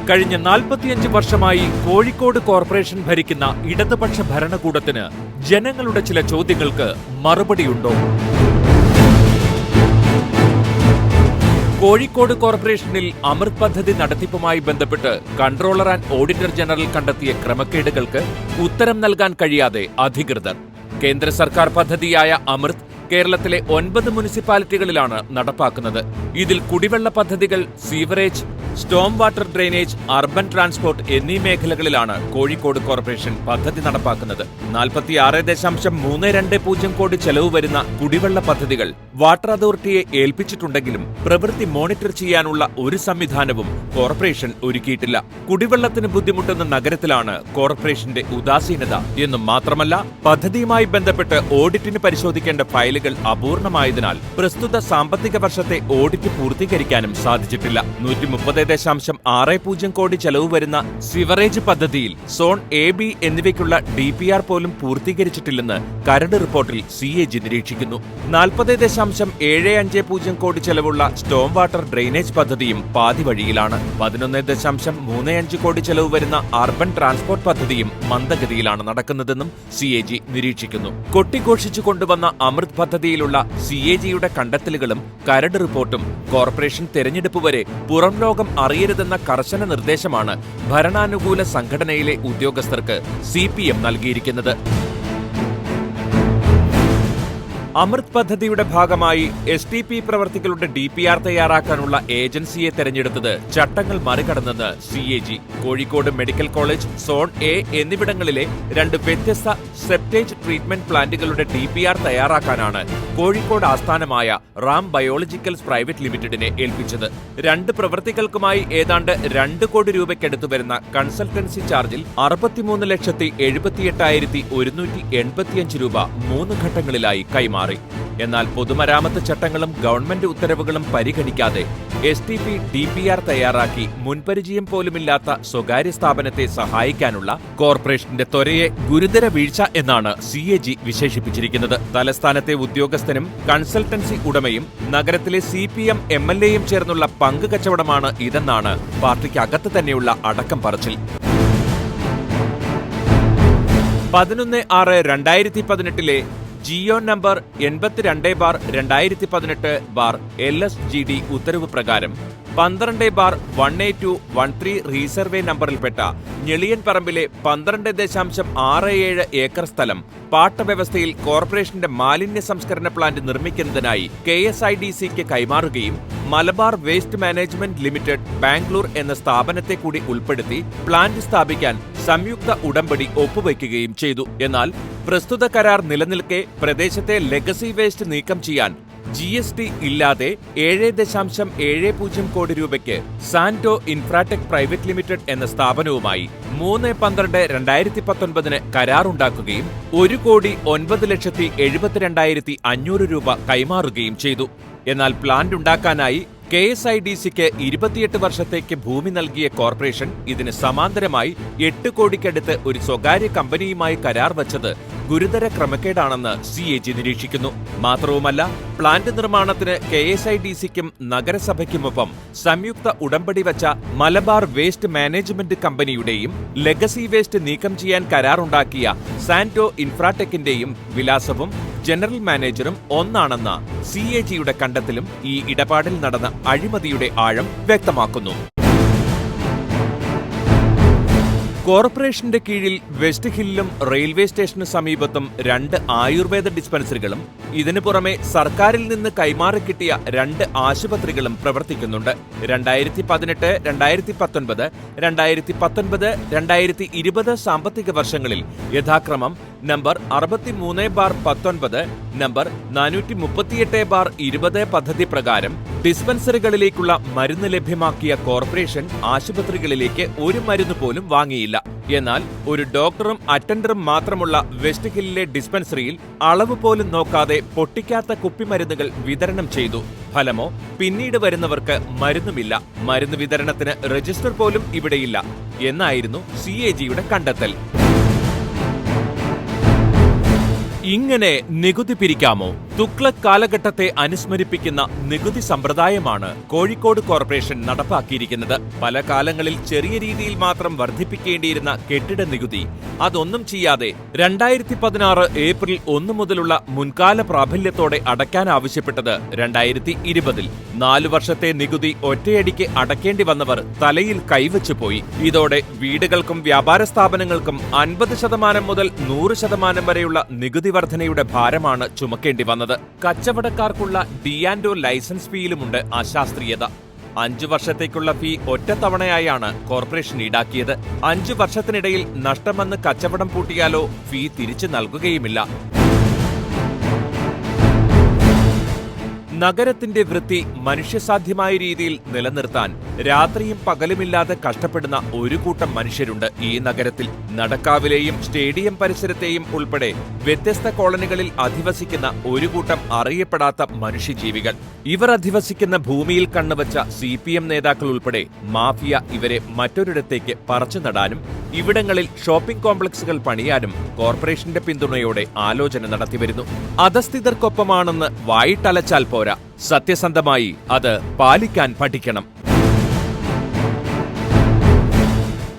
കഴിഞ്ഞ 45 വർഷമായി കോഴിക്കോട് കോർപ്പറേഷൻ ഭരിക്കുന്ന ഇടതുപക്ഷ ഭരണകൂടത്തിന് ജനങ്ങളുടെ ചില ചോദ്യങ്ങൾക്ക് മറുപടിയുണ്ടോ? കോഴിക്കോട് കോർപ്പറേഷനിൽ അമൃത് പദ്ധതി നടത്തിപ്പുമായി ബന്ധപ്പെട്ട് കൺട്രോളർ ആൻഡ് ഓഡിറ്റർ ജനറൽ കണ്ടെത്തിയ ക്രമക്കേടുകൾക്ക് ഉത്തരം നൽകാൻ കഴിയാതെ അധികൃതർ. കേന്ദ്ര സർക്കാർ പദ്ധതിയായ അമൃത് കേരളത്തിലെ 9 മുനിസിപ്പാലിറ്റികളിലാണ് നടപ്പാക്കുന്നത്. ഇതിൽ കുടിവെള്ള പദ്ധതികൾ, sewerage, Storm water drainage, urban transport എന്നീ മേഖലകളിലാണ് കോഴിക്കോട് കോർപ്പറേഷൻ പദ്ധതി നടപ്പാക്കുന്നത്. 46.320 കോടി ചെലവ് വരുന്ന കുടിവെള്ള പദ്ധതികൾ വാട്ടർ അതോറിറ്റിയെ ഏൽപ്പിച്ചിട്ടുണ്ടെങ്കിലും പ്രവൃത്തി മോണിറ്റർ ചെയ്യാനുള്ള ഒരു സംവിധാനവും കോർപ്പറേഷൻ ഒരുക്കിയിട്ടില്ല. കുടിവെള്ളത്തിന് ബുദ്ധിമുട്ടുന്ന നഗരത്തിലാണ് കോർപ്പറേഷന്റെ ഉദാസീനത എന്നും മാത്രമല്ല, പദ്ധതിയുമായി ബന്ധപ്പെട്ട് ഓഡിറ്റിന് പരിശോധിക്കേണ്ട ഫയലുകൾ അപൂർണമായതിനാൽ പ്രസ്തുത സാമ്പത്തിക വർഷത്തെ ഓഡിറ്റ് പൂർത്തീകരിക്കാനും സാധിച്ചിട്ടില്ല. 130.60 കോടി ചെലവ് വരുന്ന സിവറേജ് പദ്ധതിയിൽ സോൺ എ, ബി എന്നിവയ്ക്കുള്ള DPR പോലും പൂർത്തീകരിച്ചിട്ടില്ലെന്ന് കരട് റിപ്പോർട്ടിൽ CAG നിരീക്ഷിക്കുന്നു. 40.750 കോടി ചെലവുള്ള സ്റ്റോം വാട്ടർ ഡ്രെയിനേജ് പദ്ധതിയും പാതി വഴിയിലാണ്. 11.35 കോടി ചെലവ് വരുന്ന അർബൻ ട്രാൻസ്പോർട്ട് പദ്ധതിയും മന്ദഗതിയിലാണ് നടക്കുന്നതെന്നും CAG നിരീക്ഷിക്കുന്നു. കൊട്ടിഘോഷിച്ചു കൊണ്ടുവന്ന അമൃത് പദ്ധതിയിലുള്ള CAGയുടെ കണ്ടെത്തലുകളും കരട് റിപ്പോർട്ടും കോർപ്പറേഷൻ തെരഞ്ഞെടുപ്പ് വരെ പുറം ലോകം അറിയരുതെന്ന കർശന നിർദ്ദേശമാണ് ഭരണാനുകൂല സംഘടനയിലെ ഉദ്യോഗസ്ഥർക്ക് CPM നൽകിയിരിക്കുന്നത്. അമൃത് പദ്ധതിയുടെ ഭാഗമായി STP പ്രവർത്തികളുടെ DPR തയ്യാറാക്കാനുള്ള ഏജൻസിയെ തെരഞ്ഞെടുത്തത് ചട്ടങ്ങൾ മറികടന്നെന്ന് CAG. Kozhikode medical college, zone A എന്നിവിടങ്ങളിലെ 2 വ്യത്യസ്ത സെപ്റ്റേജ് ട്രീറ്റ്മെന്റ് പ്ലാന്റുകളുടെ DPR തയ്യാറാക്കാനാണ് കോഴിക്കോട് ആസ്ഥാനമായ റാം ബയോളജിക്കൽസ് പ്രൈവറ്റ് ലിമിറ്റഡിനെ ഏൽപ്പിച്ചത്. 2 പ്രവൃത്തികൾക്കുമായി ഏതാണ്ട് 2 കോടി രൂപയ്ക്കടുത്തു വരുന്ന കൺസൾട്ടൻസി ചാർജിൽ 63,78,185 രൂപ 3 ഘട്ടങ്ങളിലായി കൈമാറി. എന്നാൽ പൊതുമരാമത്ത് ചട്ടങ്ങളും ഗവൺമെന്റ് ഉത്തരവുകളും പരിഗണിക്കാതെ STP DPR തയ്യാറാക്കി മുൻപരിചയം പോലുമില്ലാത്ത സ്വകാര്യ സ്ഥാപനത്തെ സഹായിക്കാനുള്ള കോർപ്പറേഷന്റെ ത്വരയെ ഗുരുതര വീഴ്ച എന്നാണ് CAG വിശേഷിപ്പിച്ചിരിക്കുന്നത്. തലസ്ഥാനത്തെ ഉദ്യോഗസ്ഥനും കൺസൾട്ടൻസി ഉടമയും നഗരത്തിലെ CPM MLAയും ചേർന്നുള്ള പങ്ക് കച്ചവടമാണ് ഇതെന്നാണ് പാർട്ടിക്ക് അകത്ത് തന്നെയുള്ള അടക്കം പറച്ചിൽ. 11/6/2018 GO നമ്പർ 82/2018/LSGD ഉത്തരവ് പ്രകാരം 12/18213 റീസർവേ നമ്പറിൽപ്പെട്ട ഞെളിയൻ പറമ്പിലെ 12.67 ഏക്കർ സ്ഥലം പാട്ടവ്യവസ്ഥയിൽ കോർപ്പറേഷന്റെ മാലിന്യ സംസ്കരണ പ്ലാന്റ് നിർമ്മിക്കുന്നതിനായി KSIDCക്ക് കൈമാറുകയും Malabar waste management limited Bangalore എന്ന സ്ഥാപനത്തെ കൂടി ഉൾപ്പെടുത്തി പ്ലാന്റ് സ്ഥാപിക്കാൻ സംയുക്ത ഉടമ്പടി ഒപ്പുവയ്ക്കുകയും ചെയ്തു. എന്നാൽ പ്രസ്തുത കരാർ നിലനിൽക്കെ പ്രദേശത്തെ ലെഗസി വേസ്റ്റ് നീക്കം ചെയ്യാൻ GST ഇല്ലാതെ 7.70 കോടി രൂപയ്ക്ക് സാന്റോ ഇൻഫ്രാടെക് പ്രൈവറ്റ് ലിമിറ്റഡ് എന്ന സ്ഥാപനവുമായി 3/12/2019 കരാറുണ്ടാക്കുകയും 1,09,72,500 രൂപ കൈമാറുകയും ചെയ്തു. എന്നാൽ പ്ലാന്റ് ഉണ്ടാക്കാനായി KSIDCക്ക് 28 വർഷത്തേക്ക് ഭൂമി നൽകിയ കോർപ്പറേഷൻ ഇതിന് സമാന്തരമായി 8 കോടിക്കടുത്ത് ഒരു സ്വകാര്യ കമ്പനിയുമായി കരാർ വച്ചത് ഗുരുതര ക്രമക്കേടാണെന്ന് CAG നിരീക്ഷിക്കുന്നു. മാത്രവുമല്ല, പ്ലാന്റ് നിർമ്മാണത്തിന് KSIDCക്കും നഗരസഭയ്ക്കുമൊപ്പം സംയുക്ത ഉടമ്പടി വച്ച മലബാർ വേസ്റ്റ് മാനേജ്മെന്റ് കമ്പനിയുടെയും ലെഗസി വേസ്റ്റ് നീക്കം ചെയ്യാൻ കരാറുണ്ടാക്കിയ സാന്റോ ഇൻഫ്രാടെക്കിന്റെയും വിലാസവും ജനറൽ മാനേജറും ഒന്നാണെന്ന CAGയുടെ കണ്ടെത്തലും ഈ ഇടപാടിൽ നടന്ന അഴിമതിയുടെ ആഴം വ്യക്തമാക്കുന്നു. കോർപ്പറേഷന്റെ കീഴിൽ വെസ്റ്റ് ഹില്ലിലും റെയിൽവേ സ്റ്റേഷന് സമീപത്തും 2 ആയുർവേദ ഡിസ്പെൻസറികളും ഇതിനു പുറമെ സർക്കാരിൽ നിന്ന് കൈമാറി കിട്ടിയ 2 ആശുപത്രികളും പ്രവർത്തിക്കുന്നുണ്ട്. 2018, 2019, 2019, 2020 സാമ്പത്തിക വർഷങ്ങളിൽ യഥാക്രമം നമ്പർ 63/19, നമ്പർ 438/20 പദ്ധതി പ്രകാരം ഡിസ്പെൻസറികളിലേക്കുള്ള മരുന്ന് ലഭ്യമാക്കിയ കോർപ്പറേഷൻ ആശുപത്രികളിലേക്ക് ഒരു മരുന്ന് പോലും വാങ്ങിയില്ല. എന്നാൽ ഒരു ഡോക്ടറും അറ്റൻഡറും മാത്രമുള്ള വെസ്റ്റ് ഹില്ലിലെ ഡിസ്പെൻസറിയിൽ അളവ് പോലും നോക്കാതെ പൊട്ടിക്കാത്ത കുപ്പിമരുന്നുകൾ വിതരണം ചെയ്തു. ഫലമോ, പിന്നീട് വരുന്നവർക്ക് മരുന്നുമില്ല. മരുന്ന് വിതരണത്തിന് രജിസ്റ്റർ പോലും ഇവിടെയില്ല എന്നായിരുന്നു CAGയുടെ കണ്ടെത്തൽ. ഇങ്ങനെ നികുതി പിരിക്കാമോ? തുഗ്ലക് കാലഘട്ടത്തെ അനുസ്മരിപ്പിക്കുന്ന നികുതി സമ്പ്രദായമാണ് കോഴിക്കോട് കോർപ്പറേഷൻ നടപ്പാക്കിയിരിക്കുന്നത്. പല കാലങ്ങളിൽ ചെറിയ രീതിയിൽ മാത്രം വർദ്ധിപ്പിക്കേണ്ടിയിരുന്ന കെട്ടിട നികുതി അതൊന്നും ചെയ്യാതെ 2016 ഏപ്രിൽ 1 മുതലുള്ള മുൻകാല പ്രാബല്യത്തോടെ അടയ്ക്കാനാവശ്യപ്പെട്ടത് 2020-ൽ. 4 വർഷത്തെ നികുതി ഒറ്റയടിക്ക് അടയ്ക്കേണ്ടി വന്നവർ തലയിൽ കൈവച്ചു പോയി. ഇതോടെ വീടുകൾക്കും വ്യാപാര സ്ഥാപനങ്ങൾക്കും 50% മുതൽ 100% വരെയുള്ള നികുതി വർധനയുടെ ഭാരമാണ് ചുമക്കേണ്ടി വന്നത്. കച്ചവടക്കാർക്കുള്ള ഡിയാൻഡോ ലൈസൻസ് ഫീയിലുമുണ്ട് അശാസ്ത്രീയത. 5 വർഷത്തേക്കുള്ള ഫീ ഒറ്റത്തവണയായാണ് കോർപ്പറേഷൻ ഈടാക്കിയത്. 5 വർഷത്തിനിടയിൽ നഷ്ടം വന്ന് കച്ചവടം പൂട്ടിയാലോ ഫീ തിരിച്ചു നൽകുകയുമില്ല. നഗരത്തിന്റെ വൃത്തി മനുഷ്യസാധ്യമായ രീതിയിൽ നിലനിർത്താൻ രാത്രിയും പകലുമില്ലാതെ കഷ്ടപ്പെടുന്ന ഒരു കൂട്ടം മനുഷ്യരുണ്ട് ഈ നഗരത്തിൽ. നടക്കാവിലെയും സ്റ്റേഡിയം പരിസരത്തെയും ഉൾപ്പെടെ വ്യത്യസ്ത കോളനികളിൽ അധിവസിക്കുന്ന ഒരു കൂട്ടം അറിയപ്പെടാത്ത മനുഷ്യജീവികൾ. ഇവർ അധിവസിക്കുന്ന ഭൂമിയിൽ കണ്ണുവച്ച CPM നേതാക്കൾ ഉൾപ്പെടെ മാഫിയ ഇവരെ മറ്റൊരിടത്തേക്ക് പറിച്ചു നടാനും ഇവിടങ്ങളിൽ ഷോപ്പിംഗ് കോംപ്ലക്സുകൾ പണിയാനും കോർപ്പറേഷന്റെ പിന്തുണയോടെ ആലോചന നടത്തിവരുന്നു. അധസ്ഥിതർക്കൊപ്പമാണെന്ന് വായിട്ടലച്ചാൽ പോരാ, സത്യസന്ധമായി അത് പാലിക്കാൻ പഠിക്കണം.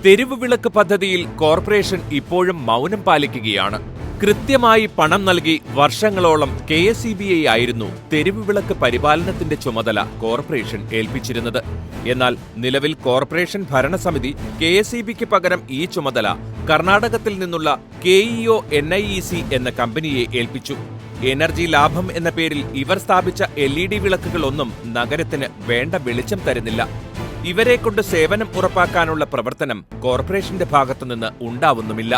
തെരുവ് വിളക്ക് പദ്ധതിയിൽ കോർപ്പറേഷൻ ഇപ്പോഴും മൗനം പാലിക്കുകയാണ്. കൃത്യമായി പണം നൽകി വർഷങ്ങളോളം KSEBയെ ആയിരുന്നു തെരുവ് വിളക്ക് പരിപാലനത്തിന്റെ ചുമതല കോർപ്പറേഷൻ ഏൽപ്പിച്ചിരുന്നത്. എന്നാൽ നിലവിൽ കോർപ്പറേഷൻ ഭരണസമിതി KSEBയ്ക്ക് പകരം ഈ ചുമതല കർണാടകത്തിൽ നിന്നുള്ള KEO NIEC എന്ന കമ്പനിയെ ഏൽപ്പിച്ചു. എനർജി ലാഭം എന്ന പേരിൽ ഇവർ സ്ഥാപിച്ച LED വിളക്കുകളൊന്നും നഗരത്തിന് വേണ്ട വെളിച്ചം തരുന്നില്ല. ഇവരെക്കൊണ്ട് സേവനം ഉറപ്പാക്കാനുള്ള പ്രവർത്തനം കോർപ്പറേഷന്റെ ഭാഗത്തുനിന്ന് ഉണ്ടാവുന്നുമില്ല.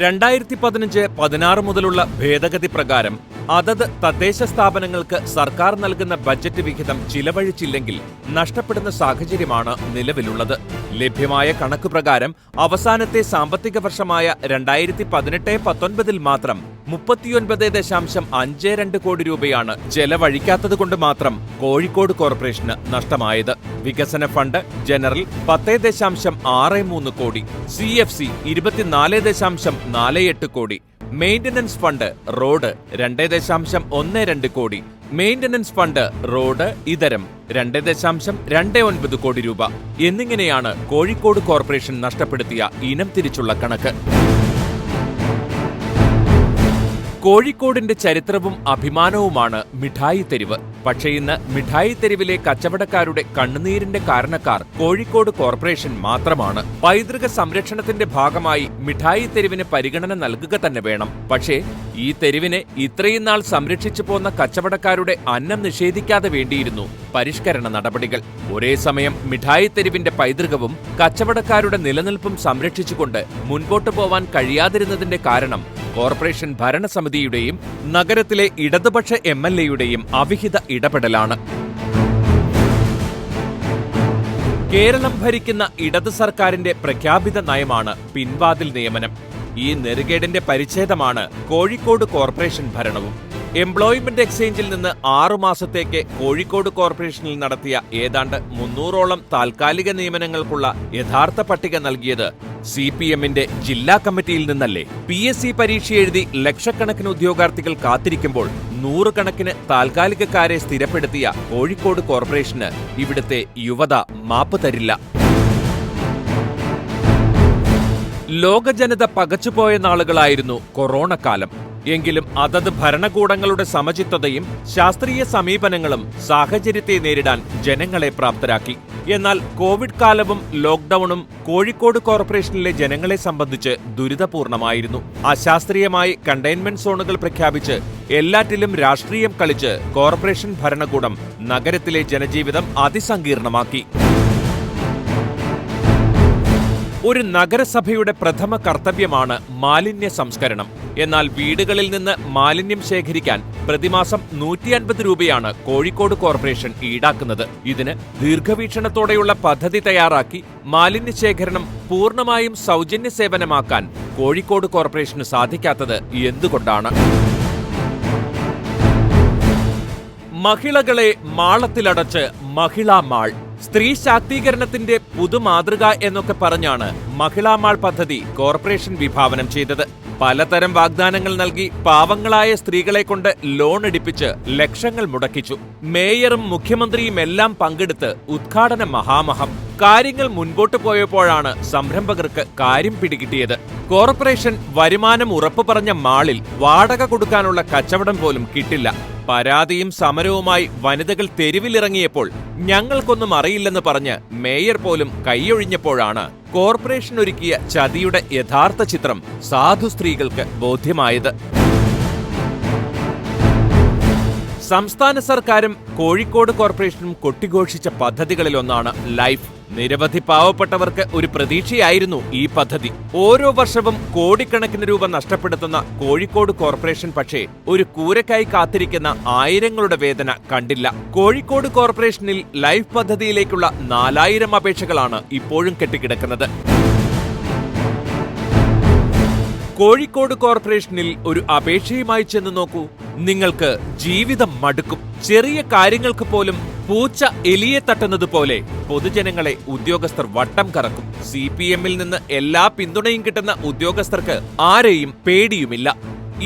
2015-16 മുതലുള്ള ഭേദഗതി പ്രകാരം അതത് തദ്ദേശ സ്ഥാപനങ്ങൾക്ക് സർക്കാർ നൽകുന്ന ബജറ്റ് വിഹിതം ചിലവഴിച്ചില്ലെങ്കിൽ നഷ്ടപ്പെടുന്ന സാഹചര്യമാണ് നിലവിലുള്ളത്. ലഭ്യമായ കണക്ക് പ്രകാരം അവസാനത്തെ സാമ്പത്തിക വർഷമായ 2018-19 മാത്രം 39.52 കോടി രൂപയാണ് ചെലവഴിക്കാത്തതുകൊണ്ട് മാത്രം കോഴിക്കോട് കോർപ്പറേഷന് നഷ്ടമായത്. വികസന ഫണ്ട് ജനറൽ 10.63 കോടി, CFC 24.48 കോടി, മെയിന്റനൻസ് ഫണ്ട് റോഡ് 2.12 കോടി, മെയിന്റനൻസ് ഫണ്ട് റോഡ് ഇതരം 2.29 കോടി രൂപ എന്നിങ്ങനെയാണ് കോഴിക്കോട് കോർപ്പറേഷൻ നഷ്ടപ്പെടുത്തിയ ഇനം തിരിച്ചുള്ള കണക്ക്. കോഴിക്കോടിന്റെ ചരിത്രവും അഭിമാനവുമാണ് മിഠായി തെരുവ്. പക്ഷേ ഇന്ന് മിഠായി തെരുവിലെ കച്ചവടക്കാരുടെ കണ്ണുനീരിന്റെ കാരണക്കാർ കോഴിക്കോട് കോർപ്പറേഷൻ മാത്രമാണ്. പൈതൃക സംരക്ഷണത്തിന്റെ ഭാഗമായി മിഠായി തെരുവിന് പരിഗണന നൽകുക തന്നെ വേണം. പക്ഷേ ഈ തെരുവിനെ ഇത്രയും നാൾ സംരക്ഷിച്ചു പോന്ന കച്ചവടക്കാരുടെ അന്നം നിഷേധിക്കാതെ വേണ്ടിയിരുന്നു പരിഷ്കരണ നടപടികൾ. ഒരേ സമയം മിഠായി തെരുവിന്റെ പൈതൃകവും കച്ചവടക്കാരുടെ നിലനിൽപ്പും സംരക്ഷിച്ചുകൊണ്ട് മുൻപോട്ടു പോവാൻ കഴിയാതിരുന്നതിന്റെ കാരണം കോർപ്പറേഷൻ ഭരണസമിതിയുടെയും നഗരത്തിലെ ഇടതുപക്ഷ MLAയുടെയും അവിഹിത ഇടപെടലാണ്. കേരളം ഭരിക്കുന്ന ഇടത് സർക്കാരിന്റെ പ്രഖ്യാപിത നയമാണ് പിൻവാതിൽ നിയമനം. ഈ നെറുകേടിന്റെ പരിച്ഛേദമാണ് കോഴിക്കോട് കോർപ്പറേഷൻ ഭരണവും. എംപ്ലോയ്മെന്റ് എക്സ്ചേഞ്ചിൽ നിന്ന് 6 മാസത്തേക്ക് കോഴിക്കോട് കോർപ്പറേഷനിൽ നടത്തിയ ഏതാണ്ട് 300ഓളം താൽക്കാലിക നിയമനങ്ങൾക്കുള്ള യഥാർത്ഥ പട്ടിക നൽകിയത് CPMന്റെ ജില്ലാ കമ്മിറ്റിയിൽ നിന്നല്ലേ? PSC പരീക്ഷ എഴുതി ലക്ഷക്കണക്കിന് ഉദ്യോഗാർത്ഥികൾ കാത്തിരിക്കുമ്പോൾ 100 കണക്കിന് താൽക്കാലികക്കാരെ സ്ഥിരപ്പെടുത്തിയ കോഴിക്കോട് കോർപ്പറേഷന് ഇവിടുത്തെ യുവത മാപ്പ് തരില്ല. ലോകജനത പകച്ചുപോയ നാളുകളായിരുന്നു കൊറോണ കാലം. എങ്കിലും അതത് ഭരണകൂടങ്ങളുടെ സമചിത്തതയും ശാസ്ത്രീയ സമീപനങ്ങളും സാഹചര്യത്തെ നേരിടാൻ ജനങ്ങളെ പ്രാപ്തരാക്കി. എന്നാൽ കോവിഡ് കാലവും ലോക്ഡൌണും കോഴിക്കോട് കോർപ്പറേഷനിലെ ജനങ്ങളെ സംബന്ധിച്ച് ദുരിതപൂർണമായിരുന്നു. അശാസ്ത്രീയമായി കണ്ടെയ്ൻമെന്റ് സോണുകൾ പ്രഖ്യാപിച്ച് എല്ലാറ്റിലും രാഷ്ട്രീയം കളിച്ച് കോർപ്പറേഷൻ ഭരണകൂടം നഗരത്തിലെ ജനജീവിതം അതിസങ്കീർണമാക്കി. ഒരു നഗരസഭയുടെ പ്രഥമ കർത്തവ്യമാണ് മാലിന്യ സംസ്കരണം. എന്നാൽ വീടുകളിൽ നിന്ന് മാലിന്യം ശേഖരിക്കാൻ പ്രതിമാസം 150 രൂപയാണ് കോഴിക്കോട് കോർപ്പറേഷൻ ഈടാക്കുന്നത്. ഇതിന് ദീർഘവീക്ഷണത്തോടെയുള്ള പദ്ധതി തയ്യാറാക്കി മാലിന്യ ശേഖരണം പൂർണ്ണമായും സൗജന്യ സേവനമാക്കാൻ കോഴിക്കോട് കോർപ്പറേഷന് സാധിക്കാത്തത് എന്തുകൊണ്ടാണ്? മഹിളകളെ മാളത്തിലടച്ച് മഹിളാ മാൾ. സ്ത്രീ ശാക്തീകരണത്തിന്റെ പുതുമാതൃക എന്നൊക്കെ പറഞ്ഞാണ് മഹിളാ മാൾ പദ്ധതി കോർപ്പറേഷൻ വിഭാവനം ചെയ്തത്. പലതരം വാഗ്ദാനങ്ങൾ നൽകി പാവങ്ങളായ സ്ത്രീകളെ കൊണ്ട് ലോൺ എടുപ്പിച്ച് ലക്ഷങ്ങൾ മുടക്കിച്ചു. മേയറും മുഖ്യമന്ത്രിയും എല്ലാം പങ്കെടുത്ത് ഉദ്ഘാടന മഹാമഹം. കാര്യങ്ങൾ മുൻപോട്ട് പോയപ്പോഴാണ് സംരംഭകർക്ക് കാര്യം പിടികിട്ടിയത്. കോർപ്പറേഷൻ വരുമാനം ഉറപ്പു പറഞ്ഞ മാളിൽ വാടക കൊടുക്കാനുള്ള കച്ചവടം പോലും കിട്ടില്ല. പരാതിയും സമരവുമായി വനിതകൾ തെരുവിലിറങ്ങിയപ്പോൾ ഞങ്ങൾക്കൊന്നും അറിയില്ലെന്ന് പറഞ്ഞ് മേയർ പോലും കൈയൊഴിഞ്ഞപ്പോഴാണ് കോർപ്പറേഷൻ ഒരുക്കിയ ചതിയുടെ യഥാർത്ഥ ചിത്രം സാധു സ്ത്രീകൾക്ക് ബോധ്യമായത്. സംസ്ഥാന സർക്കാരും കോഴിക്കോട് കോർപ്പറേഷനും കൊട്ടിഘോഷിച്ച പദ്ധതികളിലൊന്നാണ് ലൈഫ്. നിരവധി പാവപ്പെട്ടവർക്ക് ഒരു പ്രതീക്ഷയായിരുന്നു ഈ പദ്ധതി. ഓരോ വർഷവും കോടിക്കണക്കിന് രൂപ നഷ്ടപ്പെടുത്തുന്ന കോഴിക്കോട് കോർപ്പറേഷൻ പക്ഷേ ഒരു കൂരക്കായി കാത്തിരിക്കുന്ന ആയിരങ്ങളുടെ വേദന കണ്ടില്ല. കോഴിക്കോട് കോർപ്പറേഷനിൽ ലൈഫ് പദ്ധതിയിലേക്കുള്ള 4000 അപേക്ഷകളാണ് ഇപ്പോഴും കെട്ടിക്കിടക്കുന്നത്. കോഴിക്കോട് കോർപ്പറേഷനിൽ ഒരു അപേക്ഷയുമായി ചെന്ന് നോക്കൂ. നിങ്ങൾക്ക് ജീവിതം മടുക്കും. ചെറിയ കാര്യങ്ങൾക്ക് പോലും പൂച്ച എലിയെ തട്ടുന്നത് പോലെ പൊതുജനങ്ങളെ ഉദ്യോഗസ്ഥർ വട്ടം കറക്കും. CPM-ൽ നിന്ന് എല്ലാ പിന്തുണയും കിട്ടുന്ന ഉദ്യോഗസ്ഥർക്ക് ആരെയും പേടിയുമില്ല.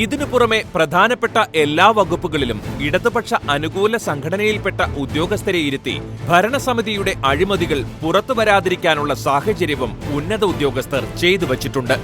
ഇതിനു പുറമെ പ്രധാനപ്പെട്ട എല്ലാ വകുപ്പുകളിലും ഇടതുപക്ഷ അനുകൂല സംഘടനയിൽപ്പെട്ട ഉദ്യോഗസ്ഥരെ ഇരുത്തി ഭരണസമിതിയുടെ അഴിമതികൾ പുറത്തുവരാതിരിക്കാനുള്ള സാഹചര്യവും ഉന്നത ഉദ്യോഗസ്ഥർ ചെയ്തു വച്ചിട്ടുണ്ട്.